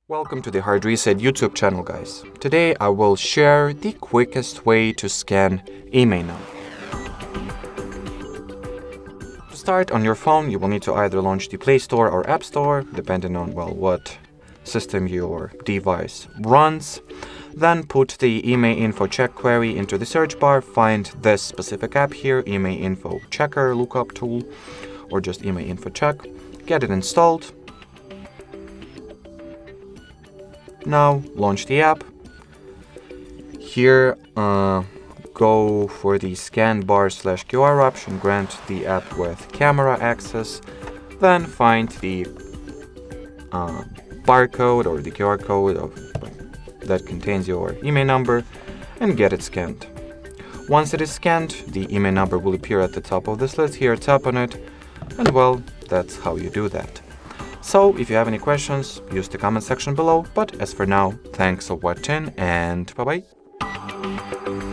Welcome to the Hard Reset YouTube channel, guys. Today I will share the quickest way to scan IMEI now. To start on your phone, you will need to either launch the Play Store or App Store, depending on, what system your device runs. Then put the IMEI info check query into the search bar, find this specific app here, IMEI info checker lookup tool, or just IMEI info check. Get it installed. Now launch the app. Here go for the scan bar / QR option, grant the app with camera access, then find the barcode or the QR code that contains your IMEI number and get it scanned. Once it is scanned, the IMEI number will appear at the top of this list here. Tap on it, and that's how you do that. So if you have any questions, use the comment section below, but as for now, thanks for watching and bye bye.